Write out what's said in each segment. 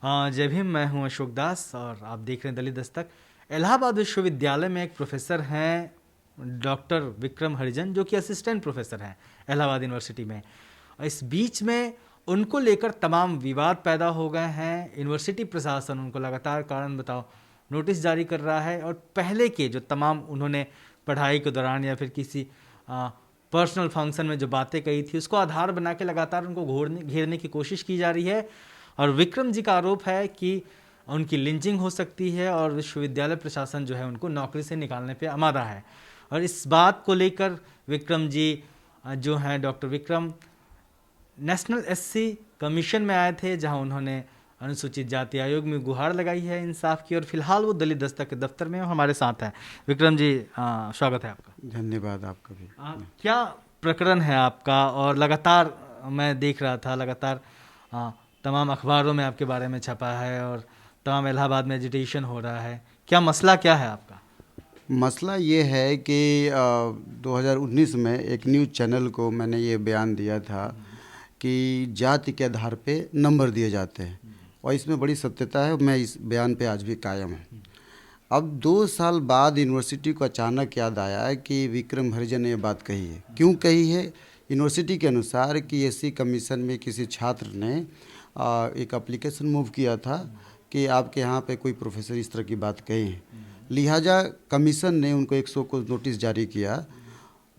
जय भीम। मैं हूं अशोक दास और आप देख रहे हैं दलित दस्तक। इलाहाबाद विश्वविद्यालय में एक प्रोफेसर हैं डॉक्टर विक्रम हरिजन, जो कि असिस्टेंट प्रोफेसर हैं इलाहाबाद यूनिवर्सिटी में। और इस बीच में उनको लेकर तमाम विवाद पैदा हो गए हैं। यूनिवर्सिटी प्रशासन उनको लगातार कारण बताओ नोटिस जारी कर रहा है और पहले के जो तमाम उन्होंने पढ़ाई के दौरान या फिर किसी पर्सनल फंक्शन में जो बातें कही थी उसको आधार बना के लगातार उनको घेरने की कोशिश की जा रही है। और विक्रम जी का आरोप है कि उनकी लिंचिंग हो सकती है और विश्वविद्यालय प्रशासन जो है उनको नौकरी से निकालने पे आमादा है। और इस बात को लेकर विक्रम जी जो हैं doctor Vikram national SC commission में आए थे, जहां उन्होंने अनुसूचित जाति आयोग में गुहार लगाई है इंसाफ की। और फिलहाल वो दलित दस्तक के दफ्तर में हमारे साथ हैं। विक्रम जी स्वागत है आपका। धन्यवाद आपका भी। क्या प्रकरण है आपका? और लगातार मैं देख रहा था लगातार तमाम अखबारों में आपके बारे में छपा है और तमाम इलाहाबाद में एजिटेशन हो रहा है। क्या मसला क्या है आपका? मसला ये है कि 2019 में एक न्यूज़ चैनल को मैंने ये बयान दिया था कि जाति के आधार पे नंबर दिए जाते हैं और इसमें बड़ी सत्यता है। मैं इस बयान पे आज भी कायम हूँ। अब 2 साल बाद यूनिवर्सिटी को अचानक याद आया कि विक्रम हरिजन ने ये बात कही है। क्यों कही है? यूनिवर्सिटी के अनुसार कि एससी कमीशन में किसी छात्र ने एक एप्लीकेशन मूव किया था कि आपके यहाँ पे कोई प्रोफेसर इस तरह की बात कही है, लिहाजा कमीशन ने उनको एक सौ को नोटिस जारी किया।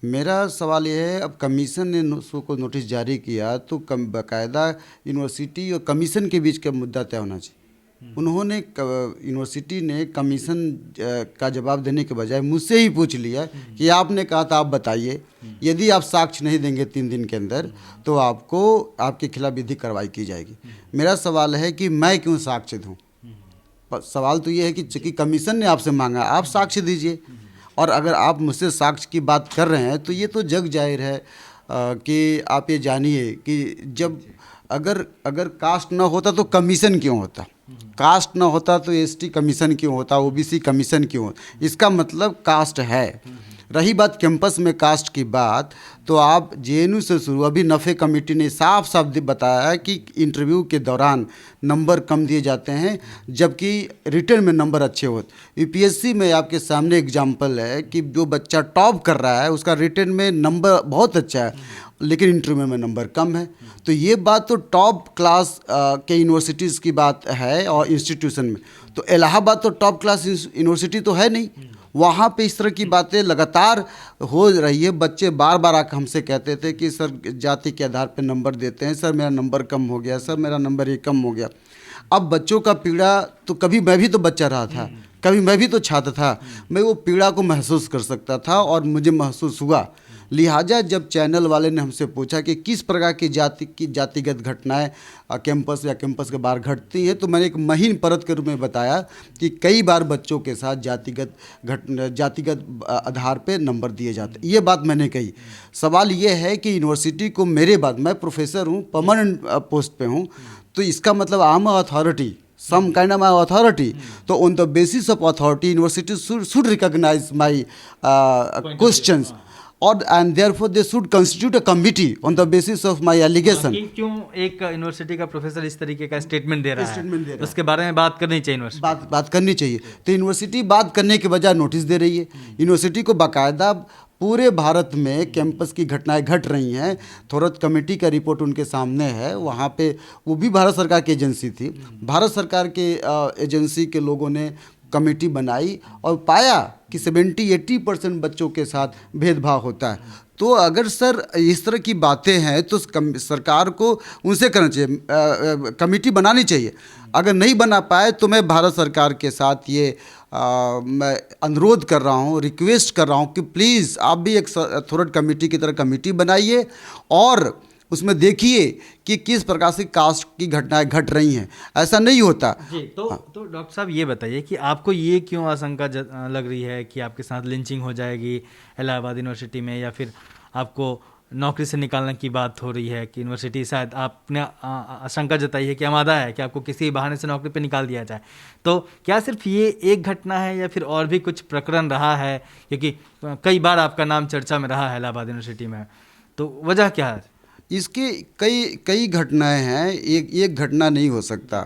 मेरा सवाल यह है, अब कमीशन ने सौ को नोटिस जारी किया तो बाकायदा यूनिवर्सिटी और कमीशन के बीच का मुद्दा तय होना चाहिए। उन्होंने यूनिवर्सिटी ने कमीशन का जवाब देने के बजाय मुझसे ही पूछ लिया कि आपने कहा था आप बताइए, यदि आप साक्ष्य नहीं देंगे 3 दिन के अंदर तो आपको आपके खिलाफ विधिक कार्रवाई की जाएगी। मेरा सवाल है कि मैं क्यों साक्ष्य दूं? सवाल तो ये है कि कमीशन ने आपसे मांगा, आप साक्ष्य दीजिए। और अगर आप मुझसे साक्ष्य की बात कर रहे हैं तो ये तो जग जाहिर है कि आप ये जानिए कि जब अगर कास्ट ना होता तो कमीशन क्यों होता, कास्ट ना होता तो एसटी कमीशन क्यों होता, ओबीसी कमीशन क्यों होता? इसका मतलब कास्ट है। रही बात कैंपस में कास्ट की बात, तो आप जेएनयू से शुरू, अभी नफ़े कमेटी ने साफ साफ बताया कि इंटरव्यू के दौरान नंबर कम दिए जाते हैं जबकि रिटर्न में नंबर अच्छे होते। यूपीएससी में आपके सामने एग्जाम्पल है कि जो बच्चा टॉप कर रहा है उसका रिटर्न में नंबर बहुत अच्छा है लेकिन इंटरव्यू में नंबर कम है। तो ये बात तो टॉप क्लास के यूनिवर्सिटीज़ की बात है और इंस्टीट्यूशन में। तो इलाहाबाद तो टॉप क्लास यूनिवर्सिटी तो है नहीं, वहाँ पे इस तरह की बातें लगातार हो रही है। बच्चे बार बार आकर हमसे कहते थे कि सर जाति के आधार पे नंबर देते हैं, सर मेरा नंबर कम हो गया, सर मेरा नंबर ये कम हो गया। अब बच्चों का पीड़ा तो कभी मैं भी तो बच्चा रहा था, कभी मैं भी तो छात्र था, मैं वो पीड़ा को महसूस कर सकता था और मुझे महसूस हुआ। लिहाजा जब चैनल वाले ने हमसे पूछा कि किस प्रकार की जातिगत घटनाएं कैंपस या कैंपस के बाहर घटती है, तो मैंने एक महीन परत के रूप में बताया कि कई बार बच्चों के साथ जातिगत आधार पे नंबर दिए जाते। ये बात मैंने कही। सवाल ये है कि यूनिवर्सिटी को मेरे बाद, मैं प्रोफेसर हूँ, परमानेंट पोस्ट पे हूँ, तो इसका मतलब I am authority, some kind of my authority. So on the basis of authority, universities should recognize my questions, and therefore they should constitute a committee on the basis of my allegation. क्यों एक university का professor इस तरीके का statement दे रहा है, उसके बारे में बात करनी चाहिए यूनिवर्सिटी। बात करनी चाहिए। तो यूनिवर्सिटी बात करने के बजाय नोटिस दे रही है। यूनिवर्सिटी को बाकायदा पूरे भारत में कैंपस की घटनाएं घट रही हैं। थोरत कमेटी का रिपोर्ट उनके सामने है, वहाँ पे वो भी भारत सरकार की एजेंसी थी। भारत सरकार के एजेंसी के लोगों ने कमेटी बनाई और पाया कि 70-80% बच्चों के साथ भेदभाव होता है। तो अगर सर इस तरह की बातें हैं तो सरकार को उनसे करना चाहिए, कमेटी बनानी चाहिए। अगर नहीं बना पाए तो मैं भारत सरकार के साथ ये मैं अनुरोध कर रहा हूँ, रिक्वेस्ट कर रहा हूँ कि प्लीज़ आप भी एक थोरट कमेटी की तरह कमेटी बनाइए और उसमें देखिए कि किस प्रकार से कास्ट की घटनाएं घट रही हैं। ऐसा नहीं होता जी। तो डॉक्टर साहब ये बताइए कि आपको ये क्यों आशंका लग रही है कि आपके साथ लिंचिंग हो जाएगी इलाहाबाद यूनिवर्सिटी में, या फिर आपको नौकरी से निकालने की बात हो रही है कि यूनिवर्सिटी शायद आपने आशंका जताई है कि आमादा है कि आपको किसी बहाने से नौकरी पे निकाल दिया जाए। तो क्या सिर्फ ये एक घटना है या फिर और भी कुछ प्रकरण रहा है? क्योंकि कई बार आपका नाम चर्चा में रहा है इलाहाबाद यूनिवर्सिटी में, तो वजह क्या है? इसके कई घटनाएं हैं, एक घटना नहीं हो सकता।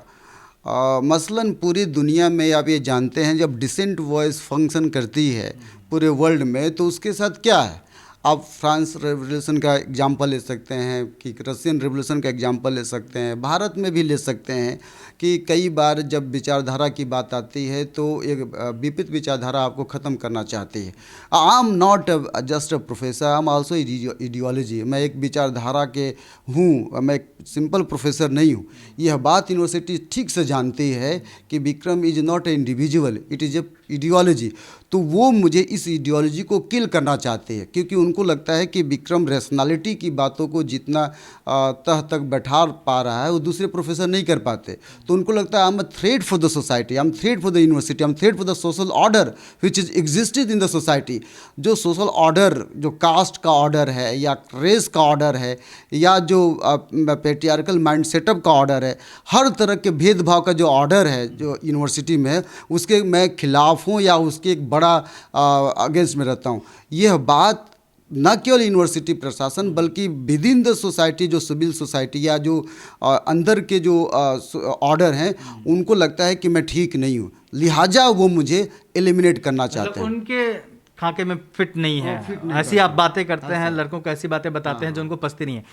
मसलन पूरी दुनिया में आप ये जानते हैं जब डिसेंट वॉइस फंक्शन करती है पूरे वर्ल्ड में तो उसके साथ क्या है। आप फ्रांस रेवोल्यूशन का एग्जांपल ले सकते हैं कि रशियन रेवोल्यूशन का एग्जांपल ले सकते हैं, भारत में भी ले सकते हैं कि कई बार जब विचारधारा की बात आती है तो एक विपरीत विचारधारा आपको ख़त्म करना चाहती है। आई am not just a professor, I am also aetiology. मैं एक विचारधारा के हूँ, मैं एक सिंपल प्रोफेसर नहीं हूँ। यह बात यूनिवर्सिटी ठीक से जानती है कि Vikram is not a individual, it is a aetiology. तो वो मुझे इस इडियोलॉजी को किल करना चाहते हैं क्योंकि उनको लगता है कि विक्रम रैशनैलिटी की बातों को जितना तह तक बैठा पा रहा है वो दूसरे प्रोफेसर नहीं कर पाते। तो उनको लगता है I am a threat for the society, I am threat for the university, I am threat for the social order which is existed in the society. जो सोशल ऑर्डर, जो कास्ट का ऑर्डर है या रेस का order है या जो patriarchal mind setup का ऑर्डर है, हर तरह के भेदभाव का जो ऑर्डर है जो यूनिवर्सिटी में है उसके मैं खिलाफ हूँ या उसके एक बड़ा अगेंस्ट में रहता हूँ। यह बात न केवल यूनिवर्सिटी प्रशासन बल्कि विद इन द सोसाइटी, जो सिविल सोसाइटी या जो अंदर के जो ऑर्डर हैं उनको लगता है कि मैं ठीक नहीं हूँ, लिहाजा वो मुझे एलिमिनेट करना चाहते हैं। उनके खाके में फिट नहीं है, ऐसी आप बातें करते हैं, लड़कों को ऐसी बातें बताते हैं जो उनको पसती नहीं है।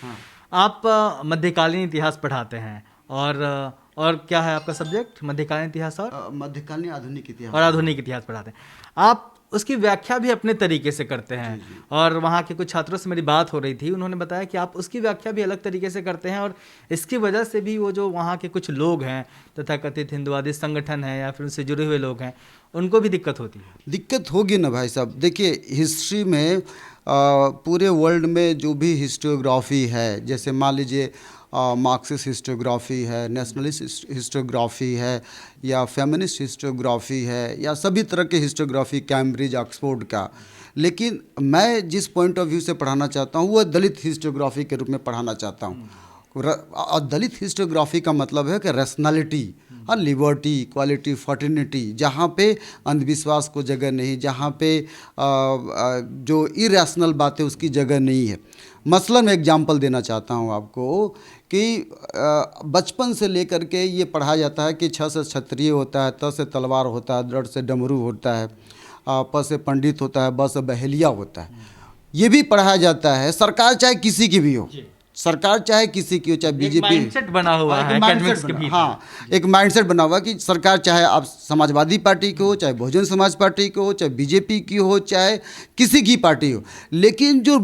आप मध्यकालीन इतिहास पढ़ाते हैं और क्या है आपका सब्जेक्ट? मध्यकालीन इतिहास और मध्यकालीन आधुनिक इतिहास और आधुनिक इतिहास पढ़ाते हैं। आप उसकी व्याख्या भी अपने तरीके से करते हैं और वहाँ के कुछ छात्रों से मेरी बात हो रही थी, उन्होंने बताया कि आप उसकी व्याख्या भी अलग तरीके से करते हैं और इसकी वजह से भी वो जो वहाँ के कुछ लोग हैं तथाकथित हिंदुवादी संगठन है या फिर उनसे जुड़े हुए लोग हैं उनको भी दिक्कत होती है। दिक्कत होगी ना भाई साहब। देखिए हिस्ट्री में पूरे वर्ल्ड में जो भी हिस्टोग्राफी है, जैसे मान लीजिए मार्क्सिस्ट हिस्टोग्राफी है, नेशनलिस्ट हिस्टोग्राफी है या फेमिनिस्ट हिस्टोग्राफी है या सभी तरह के हिस्टोग्राफी, कैम्ब्रिज, ऑक्सफोर्ड का। लेकिन मैं जिस पॉइंट ऑफ व्यू से पढ़ाना चाहता हूँ वह दलित हिस्टोग्राफी के रूप में पढ़ाना चाहता हूँ। और दलित हिस्टोग्राफी का मतलब है कि रैशनैलिटी, लिबर्टी, इक्वालिटी, फर्टिनिटी, जहाँ पे अंधविश्वास को जगह नहीं, जहाँ पे जो इरेशनल बातें उसकी जगह नहीं है। मसलन मैं एग्जांपल देना चाहता हूँ आपको कि बचपन से लेकर के ये पढ़ाया जाता है कि छ से क्षत्रिय होता है, त से तलवार होता है, दृढ़ से डमरू होता है, प से पंडित होता है, ब से बहेलिया होता है। ये भी पढ़ाया जाता है। सरकार चाहे किसी की भी हो, सरकार चाहे किसी की हो, चाहे बीजेपी, माइंडसेट बना हुआ है एकेडमिक्स के भीतर। हाँ, एक माइंडसेट बना हुआ कि सरकार चाहे आप समाजवादी पार्टी की हो, चाहे बहुजन समाज पार्टी की हो, चाहे बीजेपी की हो, चाहे किसी की पार्टी हो, लेकिन जो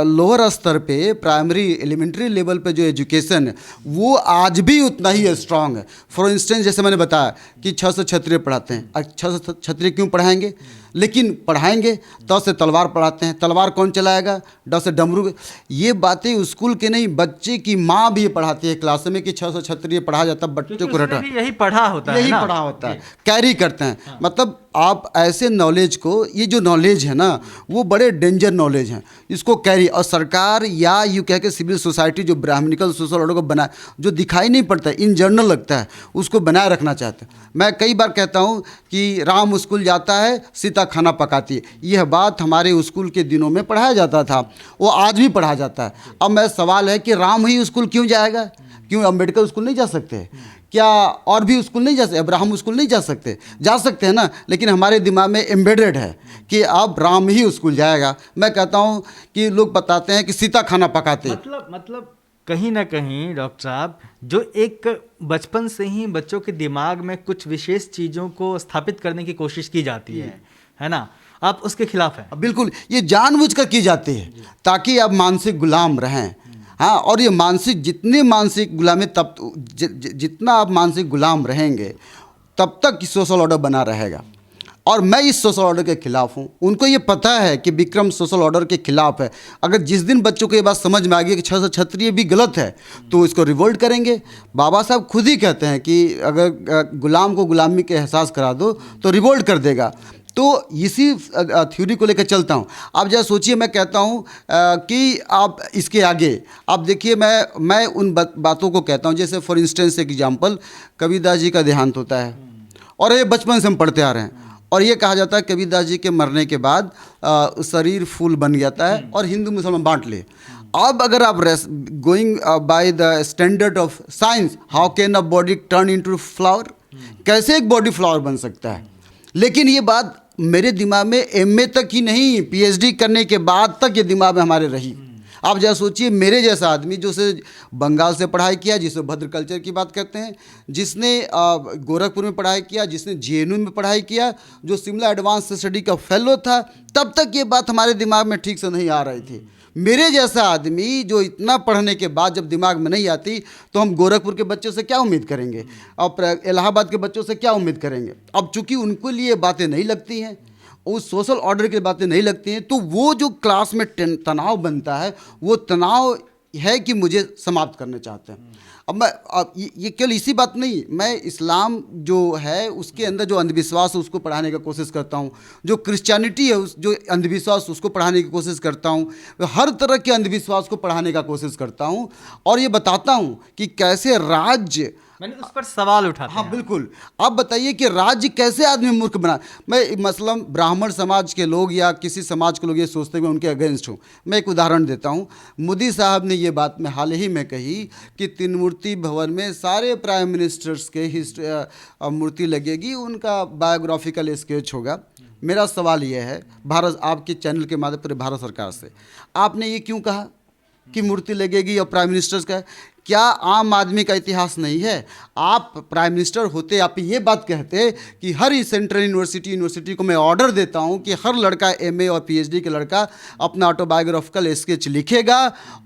लोअर स्तर पे, प्राइमरी एलिमेंट्री लेवल पे जो एजुकेशन है वो आज भी उतना ही स्ट्रांग है। फॉर इंस्टेंस जैसे मैंने बताया कि 6 से क्षत्रिय पढ़ाते हैं, 6 से क्षत्रिय क्यों पढ़ाएंगे? लेकिन पढ़ाएंगे। 10 से तलवार पढ़ाते हैं, तलवार कौन चलाएगा? 10 से डमरू। ये बातें स्कूल के नहीं, बच्चे की माँ भी पढ़ाती है क्लास में कि 6 से क्षत्रिय पढ़ा जाता है, बच्चों को रटा, यही पढ़ा होता है, यही पढ़ा होता है, कैरी करते हैं। हाँ। मतलब आप ऐसे नॉलेज को, ये जो नॉलेज है ना वो बड़े डेंजर नॉलेज हैं, इसको कैरी, और सरकार या यूँ कह के सिविल सोसाइटी जो ब्राह्मणिकल सोशल ऑर्डर को बना, जो दिखाई नहीं पड़ता, इन जनरल लगता है, उसको बनाए रखना चाहते हैं। मैं कई बार कहता हूँ कि राम स्कूल जाता है, सीता खाना पकाती है। यह बात हमारे स्कूल के दिनों में पढ़ाया जाता था, वो आज भी पढ़ा जाता है। अब मेरा सवाल है कि राम ही स्कूल क्यों जाएगा? क्यों अम्बेडकर स्कूल नहीं जा सकते? क्या और भी स्कूल नहीं जा सकते? अब्राहम स्कूल नहीं जा सकते? जा सकते हैं ना, लेकिन हमारे दिमाग में एम्बेडेड है कि अब राम ही स्कूल जाएगा। मैं कहता हूँ कि लोग बताते हैं कि सीता खाना पकाते। मतलब कहीं ना कहीं डॉक्टर साहब, जो एक बचपन से ही बच्चों के दिमाग में कुछ विशेष चीज़ों को स्थापित करने की कोशिश की जाती है ना, आप उसके खिलाफ हैं? बिल्कुल, ये जानबूझकर की जाती है ताकि आप मानसिक गुलाम रहें। हाँ, और ये मानसिक, जितने मानसिक गुलामी, तब जितना आप मानसिक गुलाम रहेंगे तब तक सोशल ऑर्डर बना रहेगा। और मैं इस सोशल ऑर्डर के खिलाफ हूँ। उनको ये पता है कि विक्रम सोशल ऑर्डर के खिलाफ है। अगर जिस दिन बच्चों को ये बात समझ में आ गई कि 6 से क्षत्रिय भी गलत है तो इसको रिवोल्ट करेंगे। बाबा साहब खुद ही कहते हैं कि अगर गुलाम को गुलामी के एहसास करा दो तो रिवोल्ट कर देगा। तो इसी थ्योरी को लेकर चलता हूँ। आप जरा सोचिए, मैं कहता हूँ कि आप इसके आगे आप देखिए, मैं उन बातों को कहता हूँ, जैसे for instance example, Kabirdas ji का देहांत होता है और ये बचपन से हम पढ़ते आ रहे हैं, और ये कहा जाता है कबीरदास जी के मरने के बाद शरीर फूल बन जाता है और हिंदू मुसलमान बांट ले। अब अगर आप going by the standard of science, how can a body turn into flower, कैसे एक बॉडी फ्लावर बन सकता है। लेकिन ये बात मेरे दिमाग में एमए तक ही नहीं, पीएचडी करने के बाद तक ये दिमाग में हमारे रही। आप जरा सोचिए, मेरे जैसा आदमी जो से बंगाल से पढ़ाई किया, जिसने भद्र कल्चर की बात करते हैं, जिसने गोरखपुर में पढ़ाई किया, जिसने जेएनयू में पढ़ाई किया, जो शिमला एडवांस स्टडी का फेलो था, तब तक ये बात हमारे दिमाग में ठीक से नहीं आ रही थी। मेरे जैसा आदमी जो इतना पढ़ने के बाद जब दिमाग में नहीं आती, तो हम गोरखपुर के बच्चों से क्या उम्मीद करेंगे और इलाहाबाद के बच्चों से क्या उम्मीद करेंगे। अब चूंकि उनको लिए बातें नहीं लगती हैं, उस सोशल ऑर्डर की बातें नहीं लगती हैं, तो वो जो क्लास में तनाव बनता है, वो तनाव है कि मुझे समाप्त करना चाहते हैं। अब ये केवल इसी बात नहीं, मैं इस्लाम जो है उसके अंदर जो अंधविश्वास है उसको पढ़ाने की कोशिश करता हूँ, जो क्रिश्चियनिटी है उस जो अंधविश्वास उसको पढ़ाने की कोशिश करता हूँ, हर तरह के अंधविश्वास को पढ़ाने का कोशिश करता हूँ, और ये बताता हूँ कि कैसे राज्य, मैंने उस पर सवाल उठाते हाँ हैं। बिल्कुल, आप बताइए कि राज्य कैसे आदमी मूर्ख बना। मैं मसलन ब्राह्मण समाज के लोग या किसी समाज के लोग ये सोचते हैं मैं उनके अगेंस्ट हूँ। मैं एक उदाहरण देता हूँ, मोदी साहब ने ये बात में हाल ही में कही कि तीनमूर्ति भवन में सारे प्राइम मिनिस्टर्स के मूर्ति लगेगी, उनका बायोग्राफिकल स्केच होगा। मेरा सवाल ये है भारत, आपके चैनल के माध्यम पर भारत सरकार से, आपने ये क्यों कहा कि मूर्ति लगेगी और प्राइम मिनिस्टर्स का? क्या आम आदमी का इतिहास नहीं है? आप प्राइम मिनिस्टर होते आप ये बात कहते कि हर सेंट्रल यूनिवर्सिटी को मैं ऑर्डर देता हूं कि हर लड़का एमए और पीएचडी के लड़का अपना ऑटोबायोग्राफिकल स्केच लिखेगा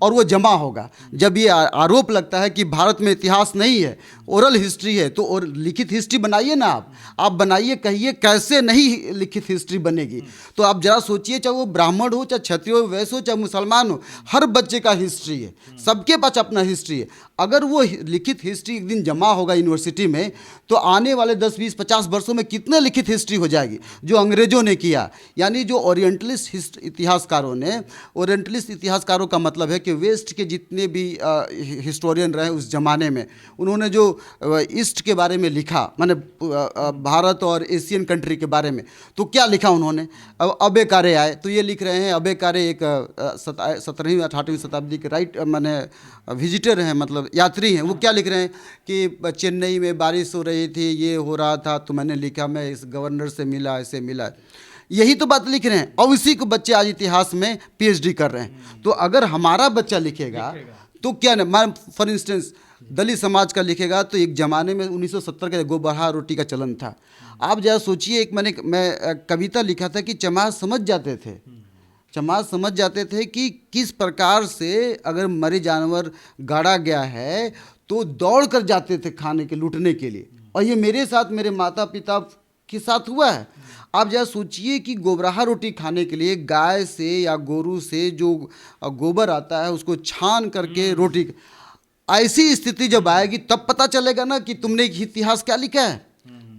और वो जमा होगा। जब ये आरोप लगता है कि भारत में इतिहास नहीं है, ओरल हिस्ट्री है, तो और लिखित हिस्ट्री बनाइए ना, आप बनाइए, कहिए कैसे नहीं लिखित हिस्ट्री बनेगी। तो आप जरा सोचिए, चाहे वो ब्राह्मण हो, चाहे क्षत्रिय हो, वैश्य हो, चाहे मुसलमान हो, हर बच्चे का हिस्ट्री है, सबके पास अपना हिस्ट्री है। अगर वो लिखित हिस्ट्री एक दिन जमा होगा यूनिवर्सिटी में, तो आने वाले 10, 20, 50 वर्षों में कितने लिखित हिस्ट्री हो जाएगी जो अंग्रेजों ने किया। यानी जो ओरिएंटलिस्ट इतिहासकारों ने, ओरिएंटलिस्ट इतिहासकारों का मतलब है कि वेस्ट के जितने भी हिस्टोरियन रहे उस जमाने में, उन्होंने जो ईस्ट के बारे में लिखा, माने भारत और एशियन कंट्री के बारे में, तो क्या लिखा उन्होंने? अब अबे कारे आए तो ये लिख रहे हैं, अबे कारे एक 17वीं 18वीं शताब्दी के माने विजिटर हैं, मतलब यात्री हैं। वो क्या लिख रहे हैं कि चेन्नई में बारिश हो रही थी, ये हो रहा था, तो मैंने लिखा मैं इस गवर्नर से मिला, ऐसे मिला। यही तो बात लिख रहे हैं, और इसी को बच्चे आज इतिहास में पीएचडी कर रहे हैं। तो अगर हमारा बच्चा लिखेगा तो क्या ना, मान फॉर इंस्टेंस दलित समाज का लिखेगा, तो एक ज़माने में 1970 का गोबरहा रोटी का चलन था। आप जरा सोचिए, एक मैं कविता लिखा था कि चमार समझ जाते थे, चमार समझ जाते थे कि किस प्रकार से अगर मरे जानवर गाड़ा गया है तो दौड़ कर जाते थे खाने के, लूटने के लिए। और ये मेरे साथ, मेरे माता पिता के साथ हुआ है। आप जरा सोचिए कि गोबराहा रोटी खाने के लिए गाय से या गोरू से जो गोबर आता है उसको छान करके रोटी, ऐसी स्थिति जब आएगी तब पता चलेगा ना कि तुमने इतिहास क्या लिखा है।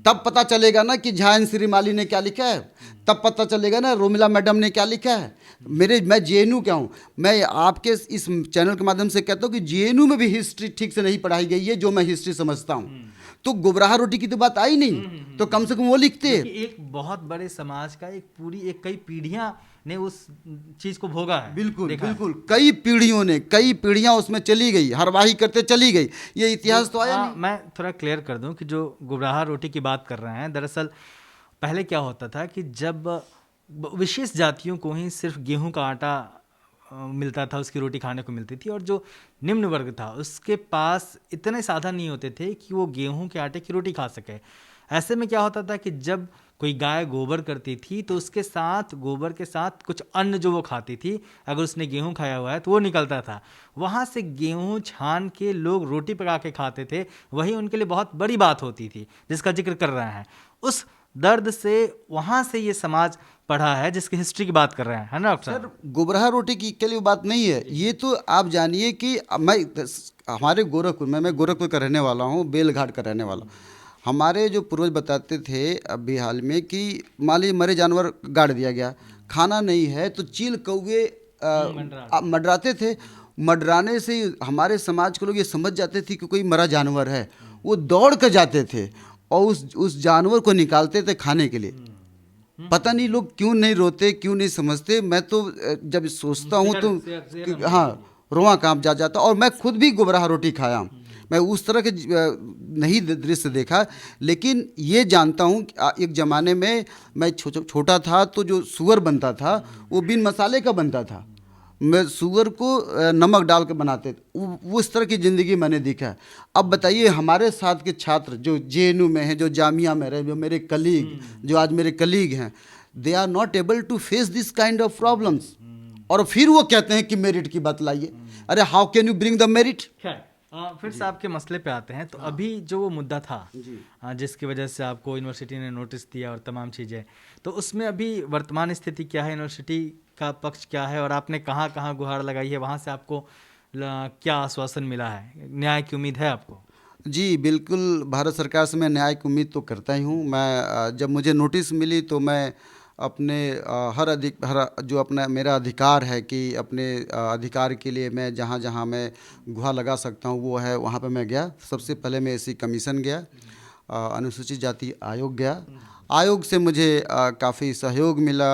तब पता चलेगा ना कि झायन श्रीमाली ने क्या लिखा है। तब पता चलेगा ना रोमिला मैडम ने क्या लिखा है। मैं जेएनयू क्या हूँ, मैं आपके इस चैनल के माध्यम से कहता हूँ कि जेएनयू में भी हिस्ट्री ठीक से नहीं पढ़ाई गई है जो मैं हिस्ट्री समझता हूँ। तो गोबराहा रोटी की तो बात आई नहीं, तो कम से कम वो लिखते। एक बहुत बड़े समाज का एक कई पीढ़ियां ने उस चीज को भोगा है। बिल्कुल बिल्कुल, कई पीढ़ियां उसमें चली गई, हरवाही करते चली गई। ये इतिहास तो आया नहीं। मैं थोड़ा क्लियर कर दूं कि जो गोबराहा रोटी की बात कर रहे हैं, दरअसल पहले क्या होता था कि जब विशेष जातियों को ही सिर्फ गेहूं का आटा मिलता था, उसकी रोटी खाने को मिलती थी, और जो निम्न वर्ग था उसके पास इतने साधन नहीं होते थे कि वो गेहूं के आटे की रोटी खा सके। ऐसे में क्या होता था कि जब कोई गाय गोबर करती थी तो उसके साथ, गोबर के साथ कुछ अन्न जो वो खाती थी, अगर उसने गेहूं खाया हुआ है तो वो निकलता था। वहाँ से गेहूं छान के लोग रोटी पका के खाते थे, वही उनके लिए बहुत बड़ी बात होती थी जिसका जिक्र कर रहे हैं। उस दर्द से वहाँ से ये समाज पढ़ा है जिसकी हिस्ट्री की बात कर रहे हैं, है ना डॉक्टर साहब? गोबराहा रोटी की के लिए बात नहीं है ये, तो आप जानिए कि हमारे गोरखपुर में, मैं गोरखपुर का रहने वाला हूँ, बेलघाट का रहने वाला हूँ। हमारे जो पूर्वज बताते थे अभी हाल में कि मान लीजिए मरे जानवर गाड़ दिया गया, खाना नहीं है तो चील कौवे मंडराते थे। मंडराने से हमारे समाज के लोग ये समझ जाते थे कि कोई मरा जानवर है, वो दौड़ कर जाते थे और उस जानवर को निकालते थे खाने के लिए। पता नहीं लोग क्यों नहीं रोते, क्यों नहीं समझते। मैं तो जब सोचता हूँ तो हाँ, रोआ कांप जाता। और मैं खुद भी गुबराह रोटी खाया हूँ, मैं उस तरह के नहीं दृश्य देखा, लेकिन ये जानता हूँ कि एक ज़माने में मैं छोटा था तो जो सुअर बनता था वो बिन मसाले का बनता था। मैं सुअर को नमक डाल के बनाते थे, वो इस तरह की ज़िंदगी मैंने देखा है। अब बताइए हमारे साथ के छात्र जो JNU में हैं, जो जामिया में रहे, जो मेरे कलीग, जो आज मेरे कलीग हैं, they are not able to face this kind of problems. और फिर वो कहते हैं कि मेरिट की बात लाइए। अरे how can you bring the merit. फिर से आपके मसले पे आते हैं। तो अभी जो वो मुद्दा था जिसकी वजह से आपको यूनिवर्सिटी ने नोटिस दिया और तमाम चीज़ें, तो उसमें अभी वर्तमान स्थिति क्या है, यूनिवर्सिटी का पक्ष क्या है, और आपने कहाँ कहाँ गुहार लगाई है, वहाँ से आपको क्या आश्वासन मिला है, न्याय की उम्मीद है आपको? जी बिल्कुल, भारत सरकार से मैं न्याय की उम्मीद तो करता ही हूँ। मैं जब मुझे नोटिस मिली तो मैं अपने हर जो अपना मेरा अधिकार है कि अपने अधिकार के लिए मैं जहाँ जहाँ मैं गुहार लगा सकता हूँ वो है, वहाँ पे मैं गया। सबसे पहले मैं SC कमीशन गया, अनुसूचित जाति आयोग गया। आयोग से मुझे काफ़ी सहयोग मिला।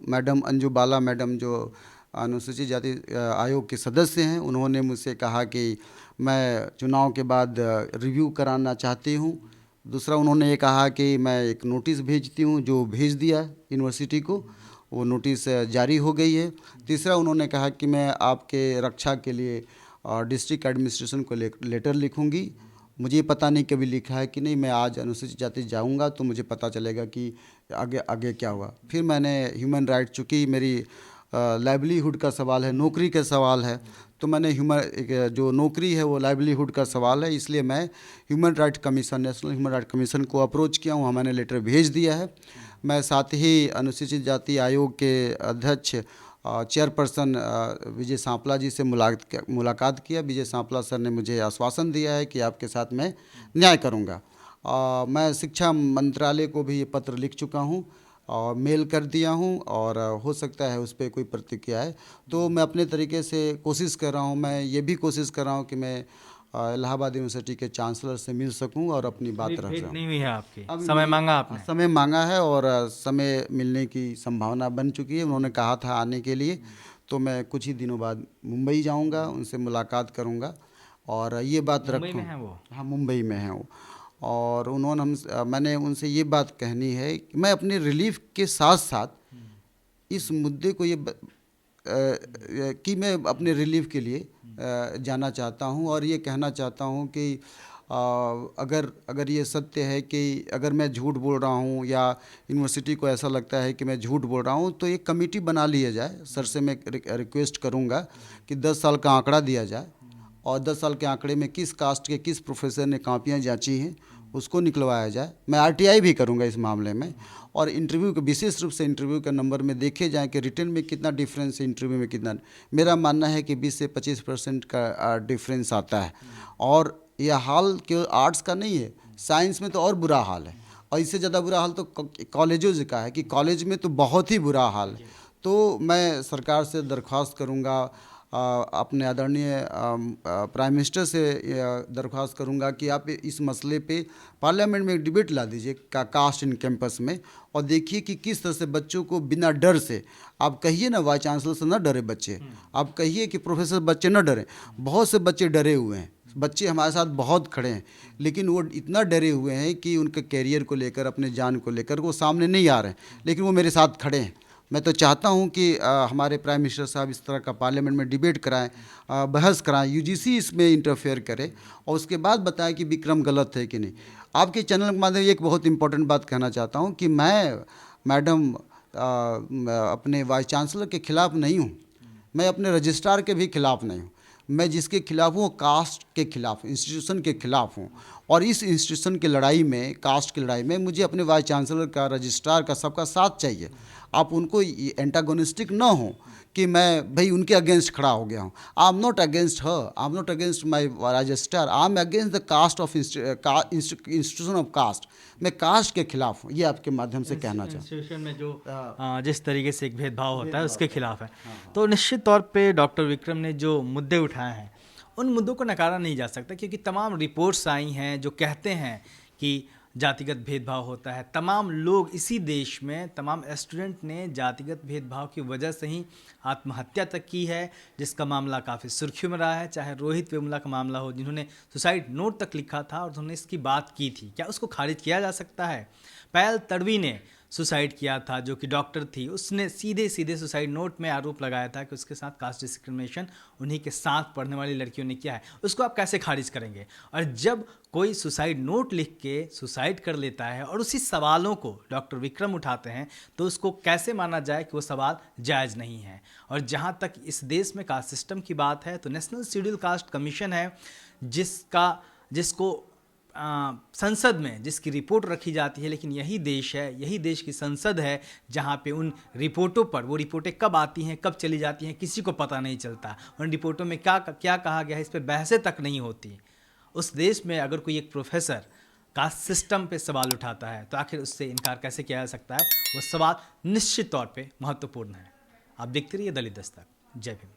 मैडम अंजू बाला मैडम जो अनुसूचित जाति आयोग के सदस्य हैं, उन्होंने मुझसे कहा कि मैं चुनाव के बाद रिव्यू कराना चाहती हूँ। दूसरा उन्होंने ये कहा कि मैं एक नोटिस भेजती हूँ, जो भेज दिया यूनिवर्सिटी को, वो नोटिस जारी हो गई है। तीसरा उन्होंने कहा कि मैं आपके रक्षा के लिए डिस्ट्रिक्ट एडमिनिस्ट्रेशन को लेटर लिखूंगी। मुझे पता नहीं कभी लिखा है कि नहीं, मैं आज अनुसूचित जाति जाऊंगा तो मुझे पता चलेगा कि आगे आगे क्या हुआ। फिर मैंने ह्यूमन राइट, चूँकि मेरी लाइवलीहुड का सवाल है, नौकरी का सवाल है, तो मैंने जो नौकरी है वो लाइवलीहुड का सवाल है, इसलिए मैं human right commission, national human right commission को अप्रोच किया हूँ। मैंने लेटर भेज दिया है। मैं साथ ही अनुसूचित जाति आयोग के अध्यक्ष चेयरपर्सन विजय सांपला जी से मुलाकात किया। विजय सांपला सर ने मुझे आश्वासन दिया है कि आपके साथ मैं न्याय करूँगा। मैं शिक्षा मंत्रालय को भी ये पत्र लिख चुका हूँ और मेल कर दिया हूँ, और हो सकता है उस पर कोई प्रतिक्रिया है। तो मैं अपने तरीके से कोशिश कर रहा हूँ, मैं ये भी कोशिश कर रहा हूँ कि मैं इलाहाबाद यूनिवर्सिटी के चांसलर से मिल सकूँ और अपनी बात रख भेंट सकूँ। नहीं हुई है आपकी? समय मांगा आपने? समय मांगा है और समय मिलने की संभावना बन चुकी है। उन्होंने कहा था आने के लिए, तो मैं कुछ ही दिनों बाद मुंबई जाऊंगा, उनसे मुलाकात करूंगा और ये बात मुंबई रखूँ। में है वो? हाँ, मुंबई में है वो। और मैंने उनसे ये बात कहनी है कि मैं अपने रिलीफ के साथ साथ इस मुद्दे को कि मैं अपने रिलीफ के लिए जाना चाहता हूँ और ये कहना चाहता हूँ कि अगर ये सत्य है कि अगर मैं झूठ बोल रहा हूँ या यूनिवर्सिटी को ऐसा लगता है कि मैं झूठ बोल रहा हूँ, तो एक कमेटी बना लिया जाए। सर से मैं रिक्वेस्ट करूँगा कि 10 साल का आंकड़ा दिया जाए और 10 साल के आंकड़े में किस कास्ट के किस प्रोफेसर ने कापियाँ जांची हैं उसको निकलवाया जाए। मैं RTI भी करूँगा इस मामले में, और इंटरव्यू के विशेष रूप से इंटरव्यू के नंबर में देखे जाएँ कि रिटर्न में कितना डिफरेंस है, इंटरव्यू में कितना। मेरा मानना है कि 20 से 25% का डिफरेंस आता है। और यह हाल केवल आर्ट्स का नहीं है, साइंस में तो और बुरा हाल है, और इससे ज़्यादा बुरा हाल तो कॉलेजों का है कि कॉलेज में तो बहुत ही बुरा हाल है। तो मैं सरकार से दरख्वास्त करूँगा, अपने आदरणीय प्राइम मिनिस्टर से दरख्वास्त करूंगा कि आप इस मसले पे पार्लियामेंट में एक डिबेट ला दीजिए कास्ट इन कैंपस में, और देखिए कि किस तरह से बच्चों को बिना डर से, आप कहिए ना वाइस चांसलर से ना डरे बच्चे, आप कहिए कि प्रोफेसर बच्चे ना डरें। बहुत से बच्चे डरे हुए हैं, बच्चे हमारे साथ बहुत खड़े हैं, लेकिन वो इतना डरे हुए हैं कि उनके कैरियर को लेकर, अपने जान को लेकर वो सामने नहीं आ रहे हैं, लेकिन वो मेरे साथ खड़े हैं। मैं तो चाहता हूं कि हमारे प्राइम मिनिस्टर साहब इस तरह का पार्लियामेंट में डिबेट कराएं, बहस कराएं, UGC इसमें इंटरफेयर करे और उसके बाद बताएं कि विक्रम गलत है कि नहीं। आपके चैनल के माध्यम से एक बहुत इंपॉर्टेंट बात कहना चाहता हूं कि मैं मैडम अपने वाइस चांसलर के खिलाफ नहीं हूं, मैं अपने रजिस्ट्रार के भी खिलाफ नहीं हूं। मैं जिसके खिलाफ हूँ, कास्ट के खिलाफ, इंस्टीट्यूशन के खिलाफ हूँ। और इस इंस्टीट्यूशन की लड़ाई में, कास्ट की लड़ाई में, मुझे अपने वाइस चांसलर का, रजिस्ट्रार का, सबका साथ चाहिए। आप उनको एंटागोनिस्टिक ना हो कि मैं भाई उनके अगेंस्ट खड़ा हो गया हूँ। I am not against her, I am not against my registrar, I am against the caste of institution of caste. मैं कास्ट के खिलाफ हूँ, ये आपके माध्यम से कहना चाहूँ। इंस्टीट्यूशन में जो जिस तरीके से एक भेदभाव होता है उसके खिलाफ है। तो निश्चित तौर पे डॉक्टर विक्रम ने जो मुद्दे उठाए हैं उन मुद्दों को नकारा नहीं जा सकता, क्योंकि तमाम रिपोर्ट्स आई हैं जो कहते हैं कि जातिगत भेदभाव होता है। तमाम लोग इसी देश में, तमाम स्टूडेंट ने जातिगत भेदभाव की वजह से ही आत्महत्या तक की है, जिसका मामला काफ़ी सुर्खियों में रहा है। चाहे रोहित वेमुला का मामला हो, जिन्होंने सुसाइड नोट तक लिखा था और उन्होंने इसकी बात की थी, क्या उसको खारिज किया जा सकता है? पायल तडवी ने सुसाइड किया था, जो कि डॉक्टर थी, उसने सीधे सीधे सुसाइड नोट में आरोप लगाया था कि उसके साथ कास्ट डिस्क्रिमिनेशन उन्हीं के साथ पढ़ने वाली लड़कियों ने किया है। उसको आप कैसे खारिज करेंगे? और जब कोई सुसाइड नोट लिख के सुसाइड कर लेता है और उसी सवालों को डॉक्टर विक्रम उठाते हैं, तो उसको कैसे माना जाए कि वो सवाल जायज़ नहीं है? और जहाँ तक इस देश में कास्ट सिस्टम की बात है, तो नेशनल शेड्यूल कास्ट कमीशन है जिसको संसद में जिसकी रिपोर्ट रखी जाती है, लेकिन यही देश है, यही देश की संसद है जहाँ पे उन रिपोर्टों पर, वो रिपोर्टें कब आती हैं, कब चली जाती हैं, किसी को पता नहीं चलता। उन रिपोर्टों में क्या क्या कहा गया है, इस पर बहसें तक नहीं होती। उस देश में अगर कोई एक प्रोफेसर कास्ट सिस्टम पे सवाल उठाता है, तो आखिर उससे इनकार कैसे किया जा सकता है? वो सवाल निश्चित तौर पे महत्वपूर्ण है। आप देखते रहिए दलित दस्तक। जय भीम।